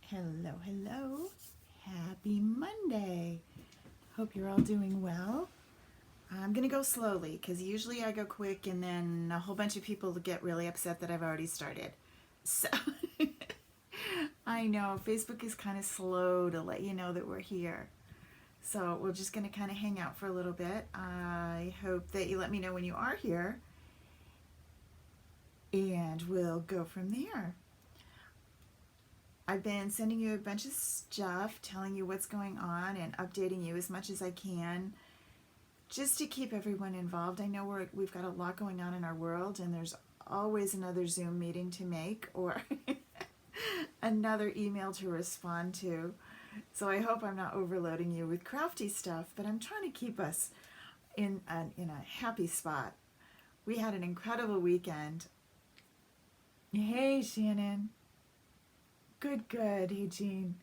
Hello, hello. Happy Monday. Hope you're all doing well. I'm going to go slowly because usually I go quick and then a whole bunch of people get really upset that I've already started. So I know Facebook is kind of slow to let you know that we're here. So we're just going to kind of hang out for a little bit. I hope that you let me know when you are here and we'll go from there. I've been sending you a bunch of stuff, telling you what's going on and updating you as much as I can just to keep everyone involved. I know we've got a lot going on in our world and there's always another Zoom meeting to make or another email to respond to. So I hope I'm not overloading you with crafty stuff, but I'm trying to keep us in a happy spot. We had an incredible weekend. Hey, Shannon. Good, good. Hey, Jean.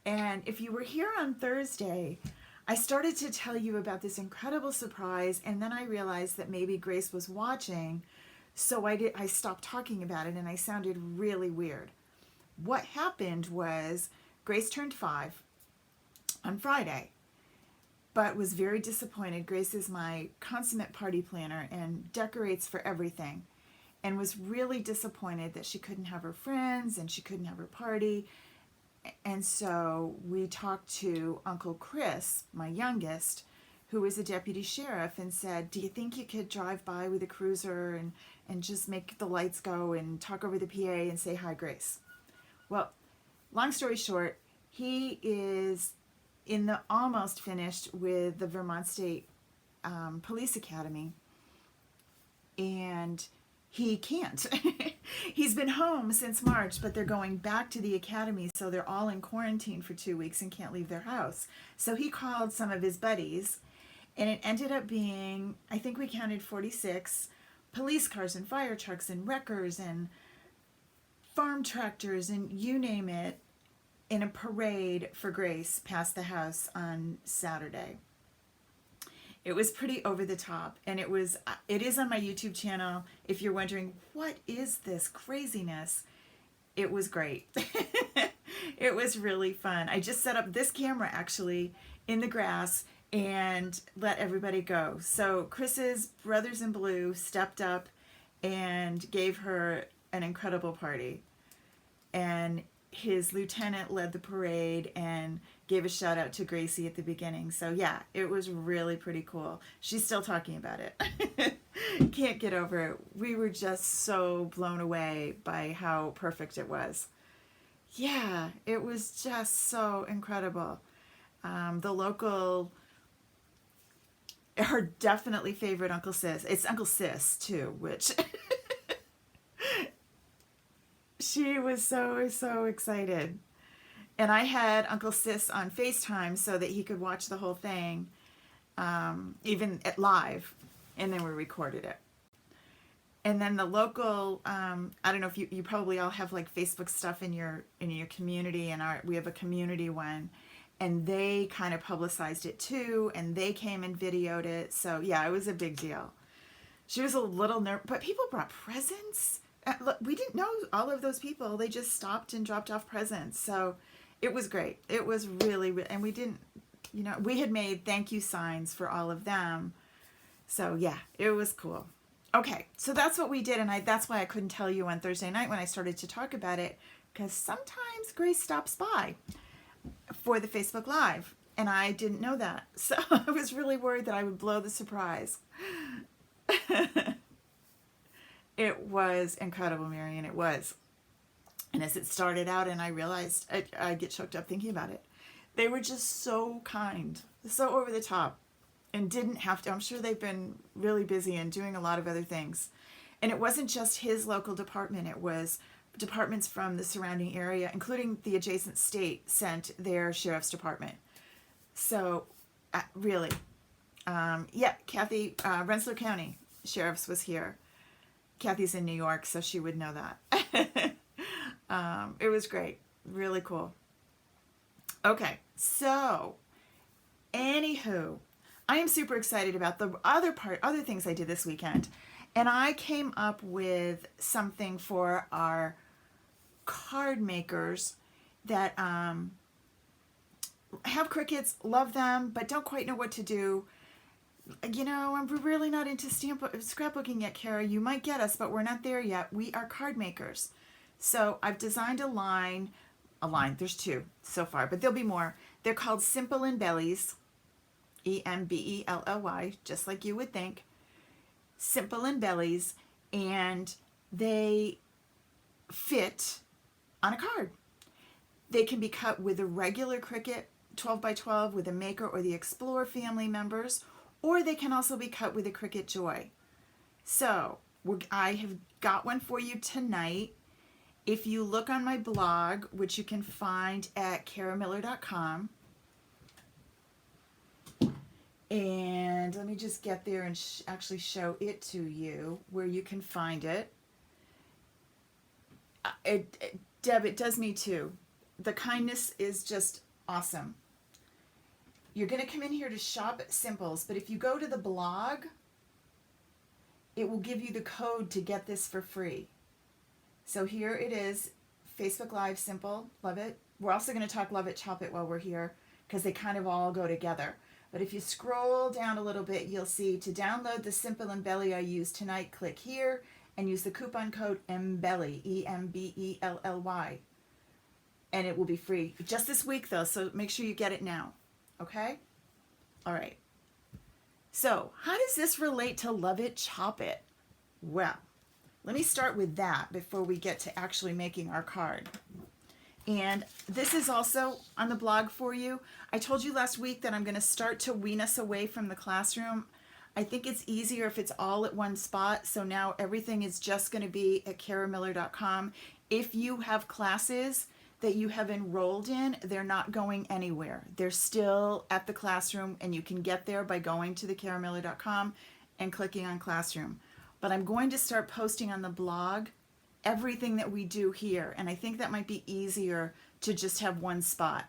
And if you were here on Thursday, I started to tell you about this incredible surprise, and then I realized that maybe Grace was watching, so I stopped talking about it, and I sounded really weird. What happened was Grace turned 5 on Friday, but was very disappointed. Grace is my consummate party planner and decorates for everything, and was really disappointed that she couldn't have her friends and she couldn't have her party. And so we talked to Uncle Chris, my youngest, who was a deputy sheriff, and said, do you think you could drive by with a cruiser and just make the lights go and talk over the PA and say hi, Grace? Well, long story short, he is almost finished with the Vermont State Police Academy, and he can't. He's been home since March, but they're going back to the academy, so they're all in quarantine for 2 weeks and can't leave their house. So he called some of his buddies, and it ended up being, I think we counted 46 police cars and fire trucks and wreckers and farm tractors and you name it, in a parade for Grace past the house on Saturday. It was pretty over the top, and it is on my YouTube channel. If you're wondering, what is this craziness? It was great. It was really fun. I just set up this camera actually in the grass and let everybody go. So Chris's brothers in blue stepped up and gave her an incredible party. And his lieutenant led the parade and gave a shout out to Gracie at the beginning. So yeah, it was really pretty cool. She's still talking about it. Can't get over it. We were just so blown away by how perfect it was. Yeah, it was just so incredible. The local, her definitely favorite Uncle Sis. It's Uncle Sis too, which she was so excited. And I had Uncle Sis on FaceTime so that he could watch the whole thing, even at live, and then we recorded it. And then the local, I don't know if you probably all have like Facebook stuff in your community, and we have a community one, and they kind of publicized it too, and they came and videoed it. So yeah, it was a big deal. She was a little nervous, but people brought presents. We didn't know all of those people. They just stopped and dropped off presents. So it was great. It was really, and we didn't, we had made thank you signs for all of them. So yeah, it was cool. Okay, so that's what we did, and that's why I couldn't tell you on Thursday night when I started to talk about it, because sometimes Grace stops by for the Facebook Live, and I didn't know that. So I was really worried that I would blow the surprise. It was incredible, Marion, it was. And as it started out and I realized, I get choked up thinking about it. They were just so kind, so over the top, and didn't have to. I'm sure they've been really busy and doing a lot of other things. And it wasn't just his local department, it was departments from the surrounding area, including the adjacent state, sent their sheriff's department. So really, yeah, Kathy, Rensselaer County Sheriff's was here. Kathy's in New York, so she would know that. It was great. Really cool. Okay, so anywho, I am super excited about the other things I did this weekend. And I came up with something for our card makers that have Cricuts, love them, but don't quite know what to do. You know, I'm really not into scrapbooking yet, Kara. You might get us, but we're not there yet. We are card makers. So I've designed a line, there's two so far, but there'll be more. They're called Simple Embellys, Embelly, just like you would think. Simple Embellys, and they fit on a card. They can be cut with a regular Cricut 12 by 12 with a Maker or the Explorer family members, or they can also be cut with a Cricut Joy. So I have got one for you tonight. If you look on my blog, which you can find at karamiller.com, and let me just get there and actually show it to you where you can find it. Deb, it does me too. The kindness is just awesome. You're going to come in here to shop at Simples, but if you go to the blog, it will give you the code to get this for free. So here it is, Facebook Live Simple, love it. We're also going to talk Love It, Chop It while we're here, because they kind of all go together. But if you scroll down a little bit, you'll see to download the Simple Embelly I used tonight, click here and use the coupon code Embelly, E-M-B-E-L-L-Y. And it will be free. Just this week though, so make sure you get it now. Okay? All right. So how does this relate to Love It, Chop It? Well, let me start with that before we get to actually making our card. And this is also on the blog for you. I told you last week that I'm going to start to wean us away from the classroom. I think it's easier if it's all at one spot. So now everything is just going to be at karamiller.com. If you have classes that you have enrolled in, they're not going anywhere. They're still at the classroom, and you can get there by going to the karamiller.com and clicking on classroom. But I'm going to start posting on the blog everything that we do here, and I think that might be easier to just have one spot.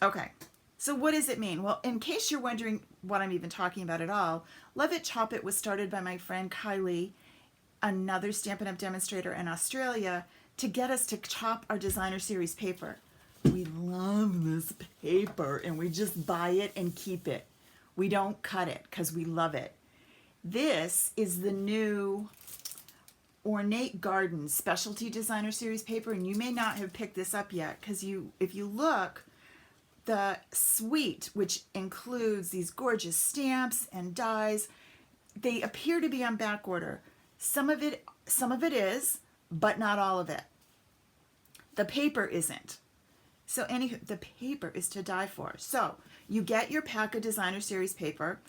Okay, so what does it mean? Well, in case you're wondering what I'm even talking about at all, Love It, Chop It was started by my friend Kylie, another Stampin' Up! Demonstrator in Australia, to get us to chop our designer series paper. We love this paper, and we just buy it and keep it. We don't cut it because we love it. This is the new Ornate Garden Specialty Designer Series paper, and you may not have picked this up yet because if you look, the suite, which includes these gorgeous stamps and dies, they appear to be on back order. Some of it is, but not all of it. The paper isn't. So the paper is to die for. So you get your pack of Designer Series paper.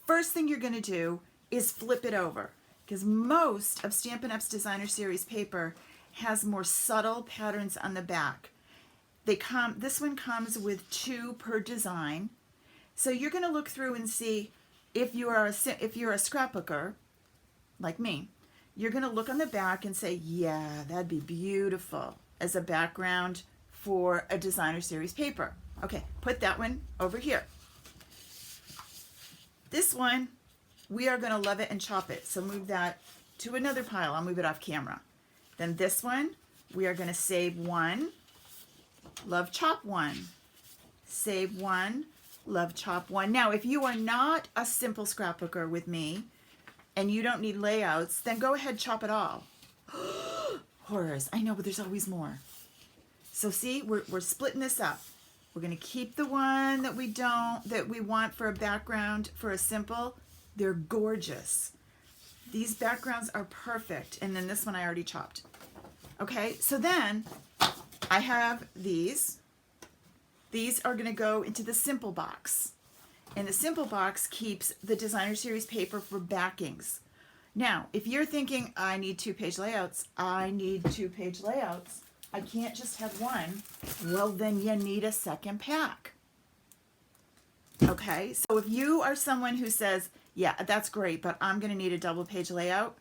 First thing you're going to do is flip it over, because most of Stampin' Up's Designer Series paper has more subtle patterns on the back. This one comes with 2 per design. So you're going to look through and see if you're a scrapbooker like me. You're going to look on the back and say, yeah, that'd be beautiful as a background for a Designer Series paper. Okay, put that one over here. This one, we are going to love it and chop it. So move that to another pile. I'll move it off camera. Then this one, we are going to save one, love chop one. Save one, love chop one. Now, if you are not a simple scrapbooker with me and you don't need layouts, then go ahead, chop it all. Horrors. I know, but there's always more. So see, we're splitting this up. We're going to keep the one that we want for a background for a simple. They're gorgeous. These backgrounds are perfect. And then this one I already chopped. Okay, so then I have these. These are going to go into the simple box. And the simple box keeps the Designer Series paper for backings. Now, if you're thinking, I need 2-page layouts, I can't just have one. Well, then you need a second pack. Okay, so if you are someone who says, yeah, that's great, but I'm going to need a double-page layout,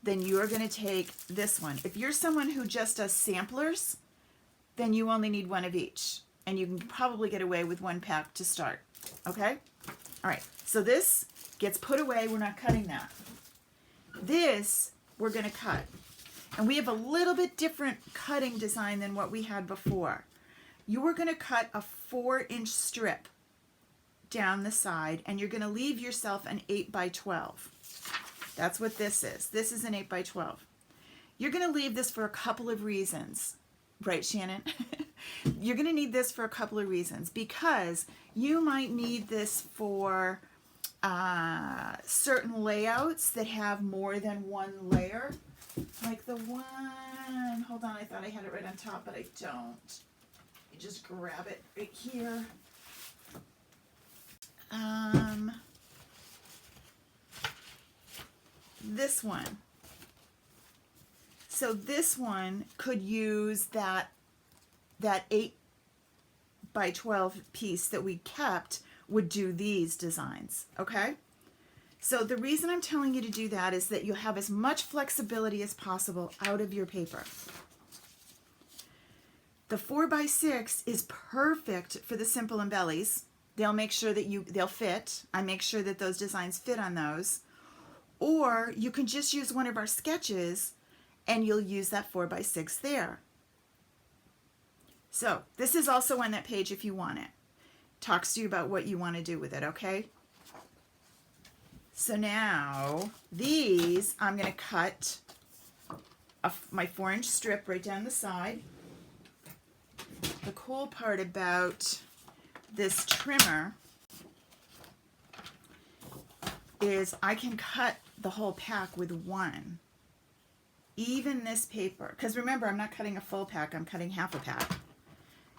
then you're going to take this one. If you're someone who just does samplers, then you only need one of each. And you can probably get away with one pack to start. Okay? All right, so this gets put away. We're not cutting that. This we're going to cut. And we have a little bit different cutting design than what we had before. You are going to cut a 4-inch strip down the side, and you're going to leave yourself an 8 by 12. That's what this is. This is an 8 by 12. You're going to leave this for a couple of reasons. Right, Shannon? You're going to need this for a couple of reasons, because you might need this for certain layouts that have more than one layer. Like the one, hold on, I thought I had it right on top, but I don't. You just grab it right here. This one. So this one could use that 8 by 12 piece that we kept, would do these designs, okay? So the reason I'm telling you to do that is that you'll have as much flexibility as possible out of your paper. The 4 by 6 is perfect for the simple embellies. They'll make sure that they'll fit. I make sure that those designs fit on those. Or you can just use one of our sketches and you'll use that 4 by 6 there. So this is also on that page if you want it. Talks to you about what you want to do with it, okay? So now these, I'm going to cut my 4-inch strip right down the side. The cool part about this trimmer is I can cut the whole pack with one. Even this paper, because remember, I'm not cutting a full pack, I'm cutting half a pack.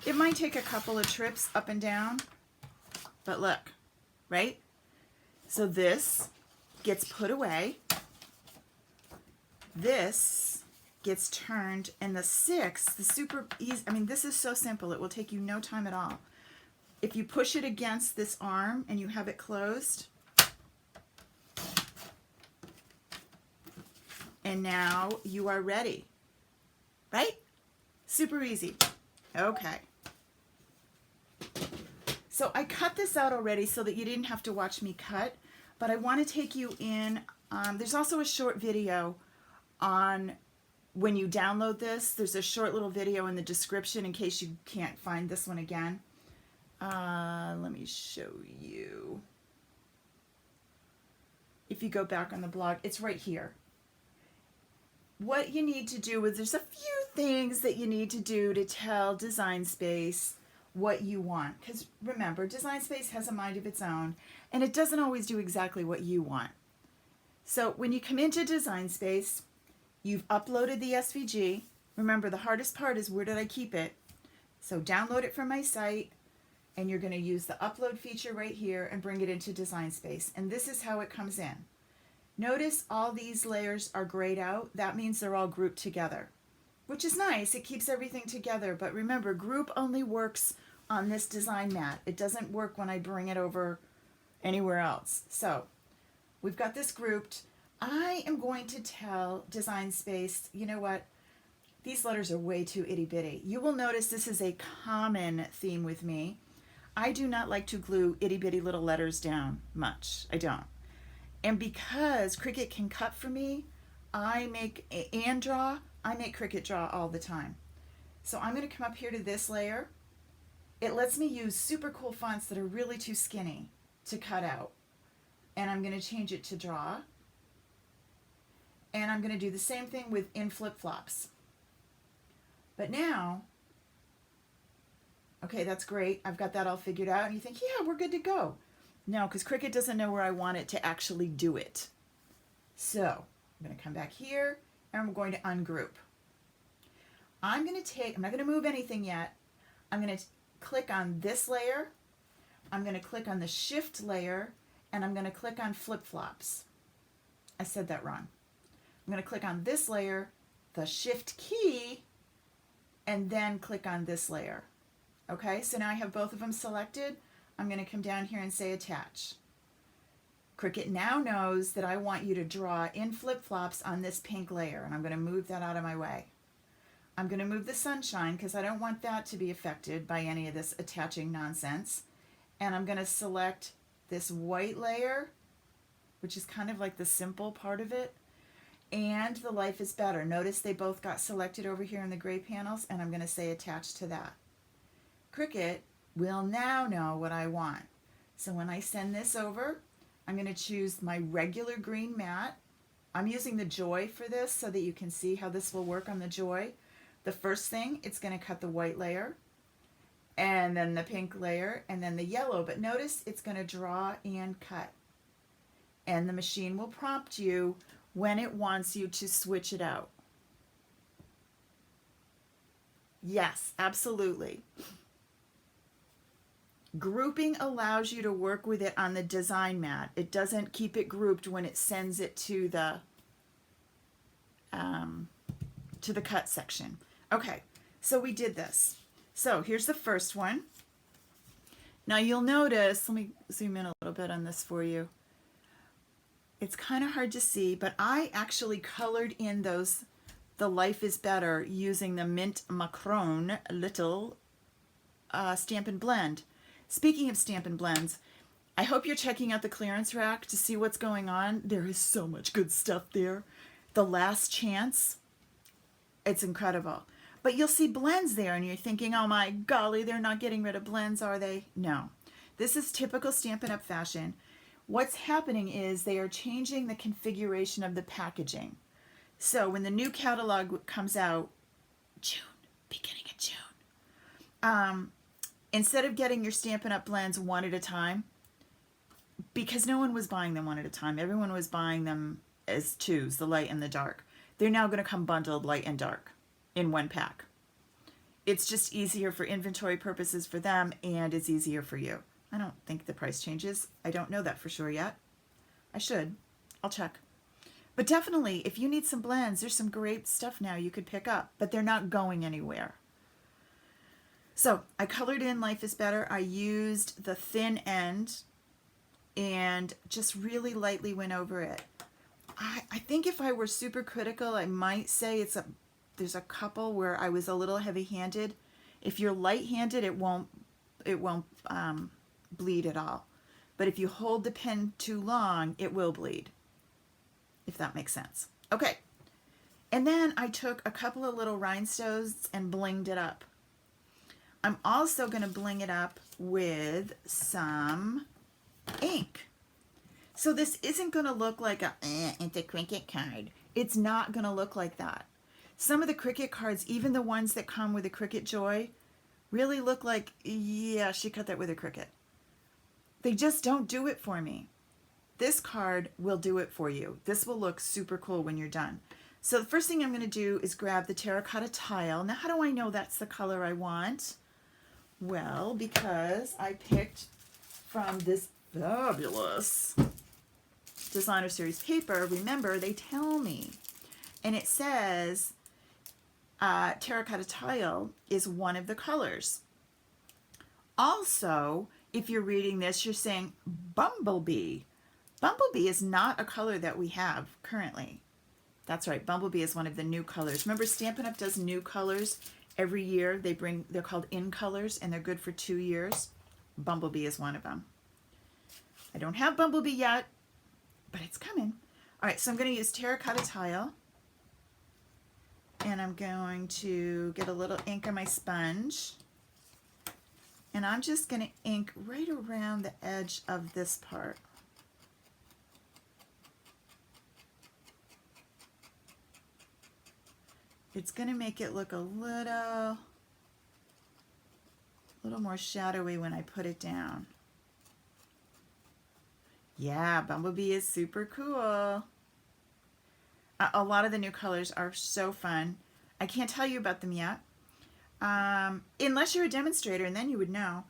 It might take a couple of trips up and down, but look, right? So this gets put away. This gets turned, and the 6, the super easy, I mean, this is so simple, it will take you no time at all. If you push it against this arm and you have it closed, and now you are ready, right? Super easy. Okay. So I cut this out already so that you didn't have to watch me cut, but I want to take you in. There's also a short video on when you download this. There's a short little video in the description in case you can't find this one again. Let me show you. If you go back on the blog, it's right here. What you need to do is there's a few things that you need to do to tell Design Space what you want. Because remember, Design Space has a mind of its own, and it doesn't always do exactly what you want. So when you come into Design Space, you've uploaded the SVG. Remember, the hardest part is where did I keep it? So download it from my site, and you're going to use the upload feature right here and bring it into Design Space. And this is how it comes in. Notice all these layers are grayed out. That means they're all grouped together, which is nice. It keeps everything together. But remember, group only works on this design mat. It doesn't work when I bring it over anywhere else. So we've got this grouped. I am going to tell Design Space, you know what? These letters are way too itty bitty. You will notice this is a common theme with me. I do not like to glue itty bitty little letters down much. I don't. And because Cricut can cut for me, I make Cricut draw all the time. So I'm going to come up here to this layer. It lets me use super cool fonts that are really too skinny to cut out. And I'm going to change it to draw. And I'm going to do the same thing with in flip-flops. But now, okay, that's great. I've got that all figured out. And you think, yeah, we're good to go. No, because Cricut doesn't know where I want it to actually do it. So I'm going to come back here and I'm going to ungroup. I'm not going to move anything yet. I'm going to click on this layer. I'm going to click on the shift layer and I'm going to click on flip-flops. I said that wrong. I'm going to click on this layer, the shift key, and then click on this layer. Okay, so now I have both of them selected. I'm going to come down here and say attach. Cricut now knows that I want you to draw in flip-flops on this pink layer, and I'm going to move that out of my way. I'm going to move the sunshine because I don't want that to be affected by any of this attaching nonsense. And I'm going to select this white layer, which is kind of like the simple part of it. and the Life is Better. Notice they both got selected over here in the gray panels, and I'm going to say attach to that. Cricut will now know what I want. So when I send this over, I'm going to choose my regular green mat. I'm using the Joy for this so that you can see how this will work on the Joy. The first thing, it's going to cut the white layer, and then the pink layer, and then the yellow. But notice it's going to draw and cut. And the machine will prompt you when it wants you to switch it out. Yes, absolutely. Grouping allows you to work with it on the design mat. It doesn't keep it grouped when it sends it to the cut section. Okay, so we did this. So here's the first one. Now you'll notice, let me zoom in a little bit on this for you. It's kind of hard to see, but I actually colored in those, the Life is Better, using the Mint Macron Little Stampin' Blend. Speaking of Stampin' Blends, I hope you're checking out the clearance rack to see what's going on. There is so much good stuff there. The Last Chance, it's incredible. But you'll see blends there and you're thinking, oh my golly, they're not getting rid of blends, are they? No. This is typical Stampin' Up! Fashion. What's happening is they are changing the configuration of the packaging. So when the new catalog comes out, June, beginning of June, instead of getting your Stampin' Up! Blends one at a time, because no one was buying them one at a time, everyone was buying them as twos, the light and the dark. They're now going to come bundled light and dark in one pack. It's just easier for inventory purposes for them, and it's easier for you. I don't think the price changes. I don't know that for sure yet. I should. I'll check. But definitely, if you need some blends, there's some great stuff now you could pick up, but they're not going anywhere. So I colored in Life is Better. I used the thin end and just really lightly went over it. I think if I were super critical, I might say there's a couple where I was a little heavy-handed. If you're light-handed, it won't bleed at all. But if you hold the pen too long, it will bleed, if that makes sense. Okay. And then I took a couple of little rhinestones and blinged it up. I'm also going to bling it up with some ink. So this isn't going to look like it's a Cricut card. It's not going to look like that. Some of the Cricut cards, even the ones that come with a Cricut Joy, really look like, yeah, she cut that with a Cricut. They just don't do it for me. This card will do it for you. This will look super cool when you're done. So the first thing I'm going to do is grab the terracotta tile. Now, how do I know that's the color I want? Well, because I picked from this fabulous Designer Series paper. Remember, they tell me. And it says terracotta tile is one of the colors. Also, if you're reading this, you're saying Bumblebee. Bumblebee is not a color that we have currently. That's right, Bumblebee is one of the new colors. Remember, Stampin' Up! Does new colors every year. They're called in colors, and they're good for 2 years. Bumblebee is one of them. I don't have Bumblebee yet, but it's coming. All right, so I'm going to use terracotta tile, and I'm going to get a little ink on my sponge, and I'm just going to ink right around the edge of this part. It's going to make it look a little more shadowy when I put it down. Yeah, Bumblebee is super cool. A lot of the new colors are so fun. I can't tell you about them yet. Unless you're a demonstrator, and then you would know.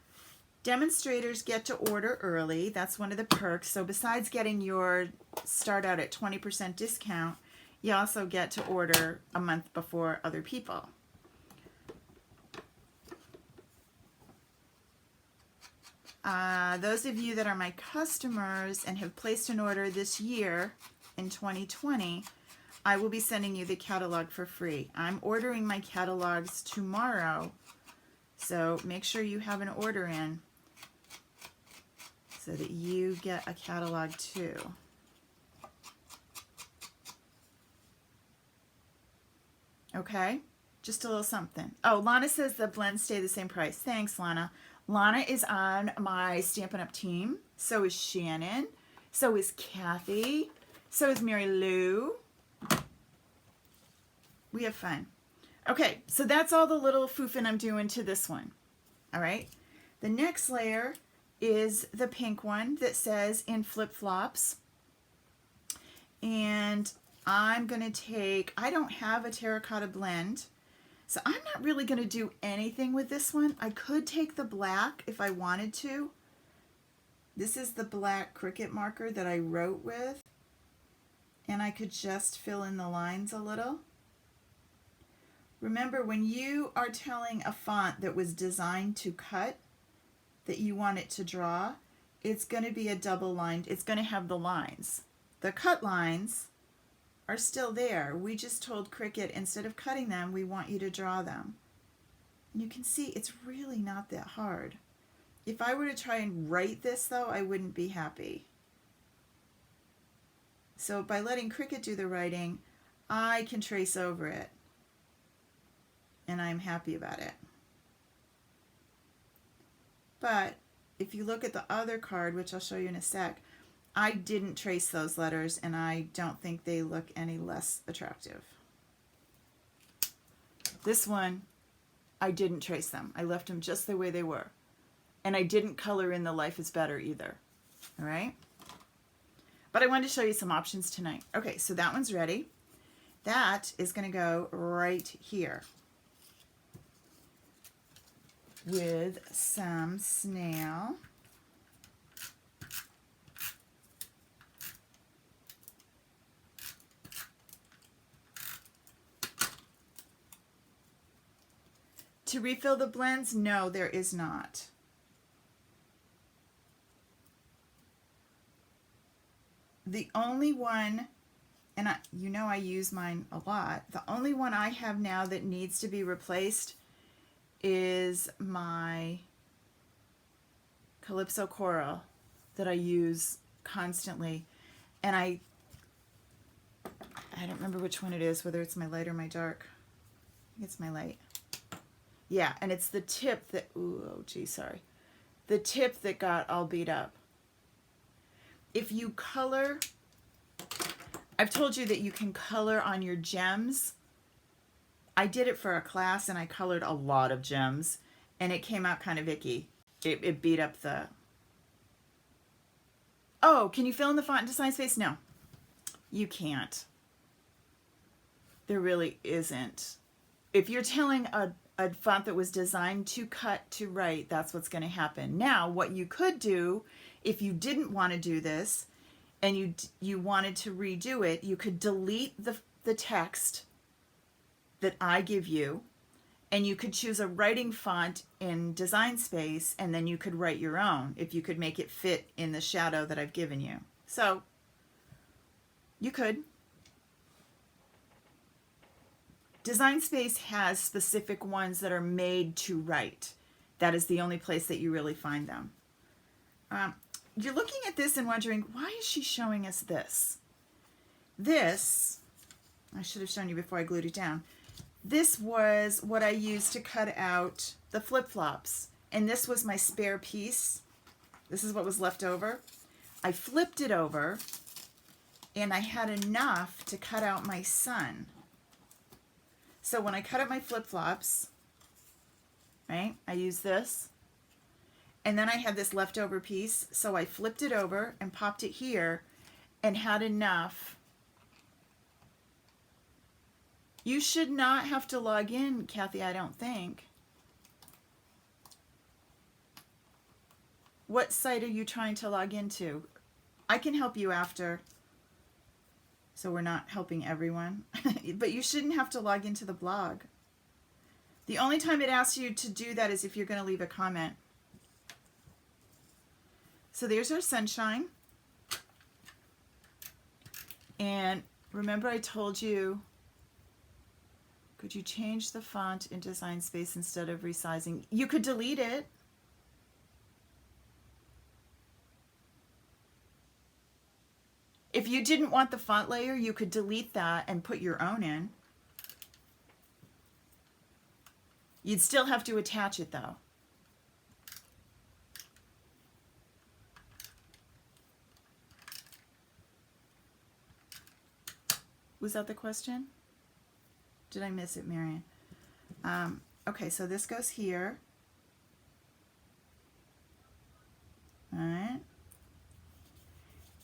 Demonstrators get to order early. That's one of the perks. So besides getting your start out at 20% discount, you also get to order a month before other people. Those of you that are my customers and have placed an order this year in 2020, I will be sending you the catalog for free. I'm ordering my catalogs tomorrow, so make sure you have an order in so that you get a catalog too. Okay? Just a little something. Oh, Lana says the blends stay the same price. Thanks, Lana. Lana is on my Stampin' Up team. So is Shannon. So is Kathy. So is Mary Lou. We have fun. Okay, so that's all the little foofing I'm doing to this one. All right. The next layer is the pink one that says in flip-flops. And I'm going to take, I don't have a terracotta blend, so I'm not really going to do anything with this one. I could take the black if I wanted to. This is the black Cricut marker that I wrote with, and I could just fill in the lines a little. Remember, when you are telling a font that was designed to cut, that you want it to draw, it's going to be a double line. It's going to have the lines. The cut lines are still there. We just told Cricut, instead of cutting them, we want you to draw them. And you can see it's really not that hard. If I were to try and write this, though, I wouldn't be happy. So by letting Cricut do the writing, I can trace over it. And I'm happy about it. But if you look at the other card, which I'll show you in a sec, I didn't trace those letters, and I don't think they look any less attractive. This one, I didn't trace them. I left them just the way they were. And I didn't color in the Life is Better either. All right? But I wanted to show you some options tonight. Okay, so that one's ready. That is going to go right here with some snail. To refill the blends? No, there is not. The only one, and you know I use mine a lot, the only one I have now that needs to be replaced is my Calypso Coral that I use constantly. And I don't remember which one it is, whether it's my light or my dark. I think it's my light. Yeah, and it's the tip that, ooh, oh gee, sorry. The tip that got all beat up. If you color, I've told you that you can color on your gems. I did it for a class and I colored a lot of gems and it came out kind of icky. It beat up the... Oh, can you fill in the font and design space? No, you can't. There really isn't. If you're telling a font that was designed to cut to write, that's what's going to happen. Now, what you could do, if you didn't want to do this and you wanted to redo it, you could delete the text that I give you, and you could choose a writing font in Design Space, and then you could write your own if you could make it fit in the shadow that I've given you. So, you could. Design Space has specific ones that are made to write. That is the only place that you really find them. You're looking at this and wondering, why is she showing us this? This, I should have shown you before I glued it down. This was what I used to cut out the flip-flops. And this was my spare piece. This is what was left over. I flipped it over, and I had enough to cut out my sun. So when I cut up my flip-flops, right, I use this. And then I had this leftover piece, so I flipped it over and popped it here and had enough. You should not have to log in, Kathy, I don't think. What site are you trying to log into? I can help you after, so we're not helping everyone. But you shouldn't have to log into the blog. The only time it asks you to do that is if you're going to leave a comment. So there's our sunshine. And remember I told you, could you change the font in Design Space instead of resizing? You could delete it. If you didn't want the font layer, you could delete that and put your own in. You'd still have to attach it though. Was that the question? Did I miss it, Marion? Okay, so this goes here. All right.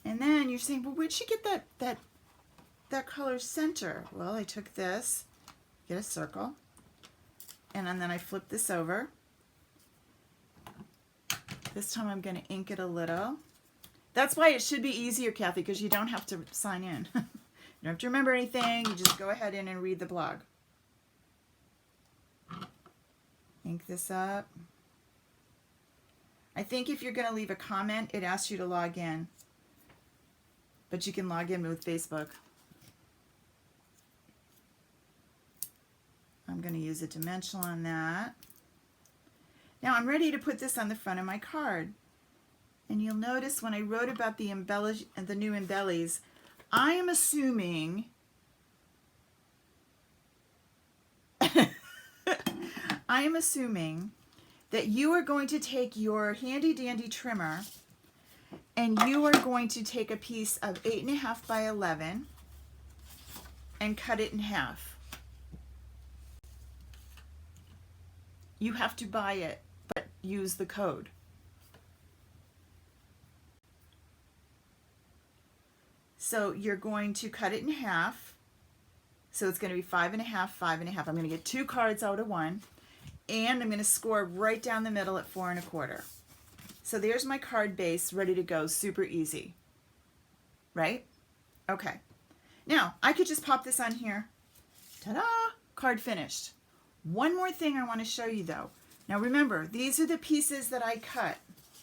And then you're saying, well, where'd she get that color center? Well, I took this, get a circle, and then I flip this over. This time I'm going to ink it a little. That's why it should be easier, Kathy, because you don't have to sign in. You don't have to remember anything. You just go ahead in and read the blog. Ink this up. I think if you're going to leave a comment, it asks you to log in. But you can log in with Facebook. I'm going to use a dimensional on that. Now I'm ready to put this on the front of my card. And you'll notice when I wrote about the new Embellies, I am assuming that you are going to take your handy dandy trimmer and you are going to take a piece of 8.5 by 11 and cut it in half. You have to buy it, but use the code. So you're going to cut it in half. So it's going to be 5.5, 5.5. I'm going to get 2 cards out of 1. And I'm going to score right down the middle at 4.25. So there's my card base ready to go. Super easy. Right? Okay. Now, I could just pop this on here. Ta-da! Card finished. One more thing I want to show you though. Now remember, these are the pieces that I cut,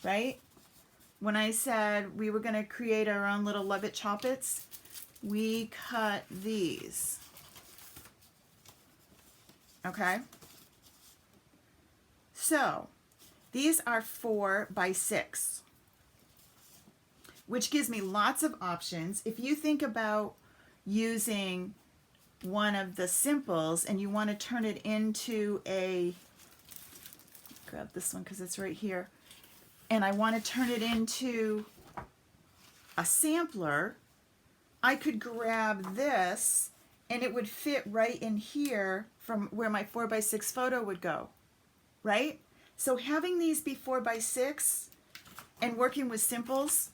right? When I said we were going to create our own little Love It Chop It's, we cut these. Okay? So, these are 4 by 6, which gives me lots of options. If you think about using one of the simples and you want to turn it into a, grab this one because it's right here, and I want to turn it into a sampler, I could grab this and it would fit right in here from where my 4 by 6 photo would go, right? So having these be 4 by 6 and working with simples,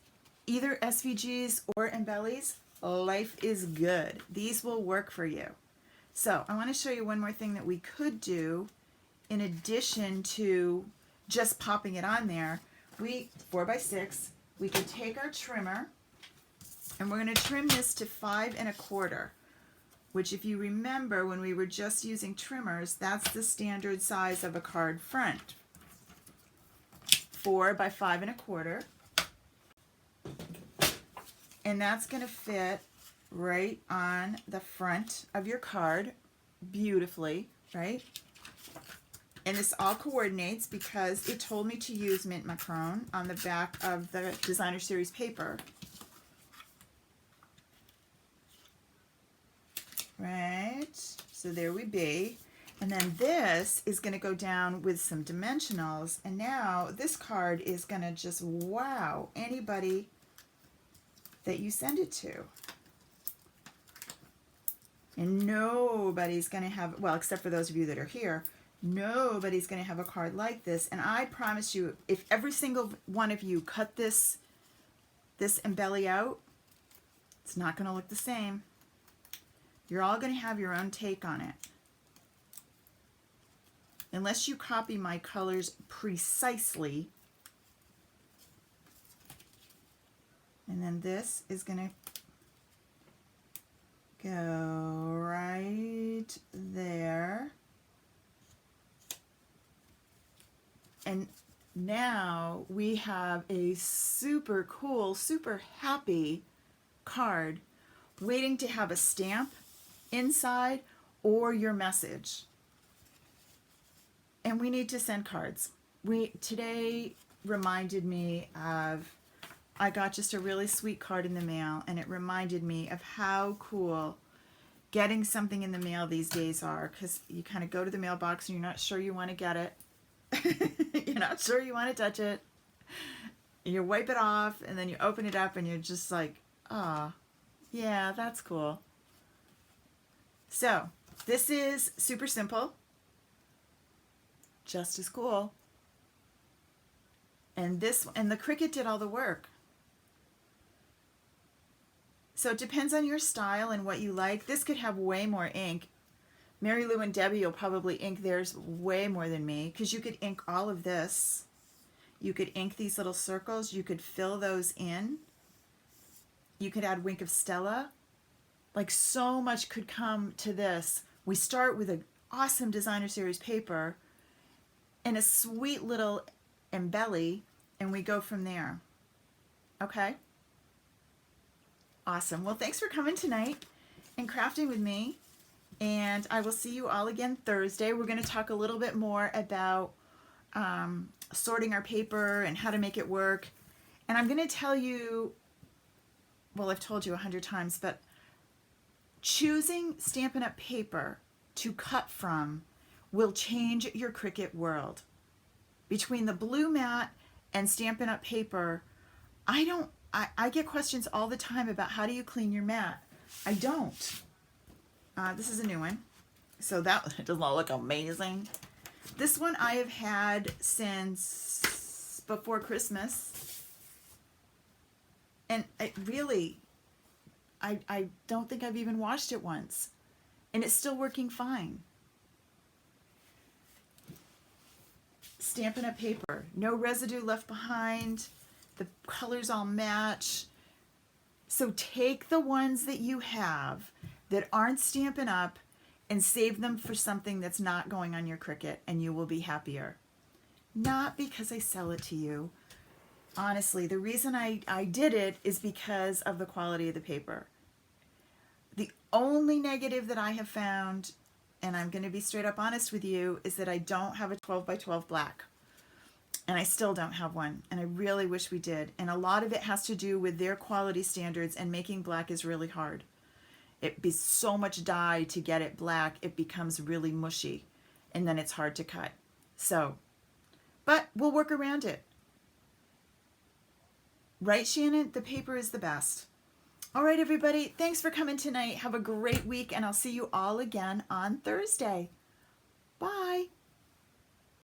either SVGs or Embellies, life is good. These will work for you. So I want to show you one more thing that we could do in addition to just popping it on there. 4 by 6, we could take our trimmer and we're going to trim this to 5.25, which if you remember when we were just using trimmers, that's the standard size of a card front. 4 by 5.25. And that's going to fit right on the front of your card beautifully, right? And this all coordinates because it told me to use mint macaron on the back of the designer series paper. Right? So there we be. And then this is going to go down with some dimensionals. And now this card is going to just wow anybody that you send it to. And nobody's going to have, well, except for those of you that are here, nobody's going to have a card like this. And I promise you, if every single one of you cut this Embelly out, it's not going to look the same. You're all going to have your own take on it. Unless you copy my colors precisely. And then this is going to go right there. And now we have a super cool, super happy card waiting to have a stamp inside or your message. And we need to send cards. Today reminded me of, I got just a really sweet card in the mail, and it reminded me of how cool getting something in the mail these days are, because you kind of go to the mailbox and you're not sure you want to get it. You're not sure you want to touch it. You wipe it off and then you open it up and you're just like, oh, yeah, that's cool. So this is super simple, just as cool. And the Cricut did all the work. So it depends on your style and what you like. This could have way more ink. Mary Lou and Debbie will probably ink theirs way more than me, because you could ink all of this. You could ink these little circles. You could fill those in. You could add Wink of Stella. Like, so much could come to this. We start with an awesome designer series paper and a sweet little Embelly, and we go from there. Okay? Awesome. Well, thanks for coming tonight and crafting with me. And I will see you all again Thursday. We're going to talk a little bit more about sorting our paper and how to make it work. And I'm going to tell you, well, I've told you 100 times, but choosing Stampin' Up! Paper to cut from will change your Cricut world. Between the blue mat and Stampin' Up! Paper, I get questions all the time about how do you clean your mat. I don't. This is a new one, so that does not look amazing. This one I have had since before Christmas, and it really, I don't think I've even washed it once, and it's still working fine. Stampin' Up! Paper, no residue left behind. The colors all match. So take the ones that you have that aren't Stampin' Up! And save them for something that's not going on your Cricut, and you will be happier. Not because I sell it to you. Honestly, the reason I did it is because of the quality of the paper. The only negative that I have found, and I'm going to be straight up honest with you, is that I don't have a 12 by 12 black. And I still don't have one, and I really wish we did. And a lot of it has to do with their quality standards, and making black is really hard. It be so much dye to get it black, it becomes really mushy, and then it's hard to cut. So, but we'll work around it. Right, Shannon? The paper is the best. All right, everybody. Thanks for coming tonight. Have a great week, and I'll see you all again on Thursday.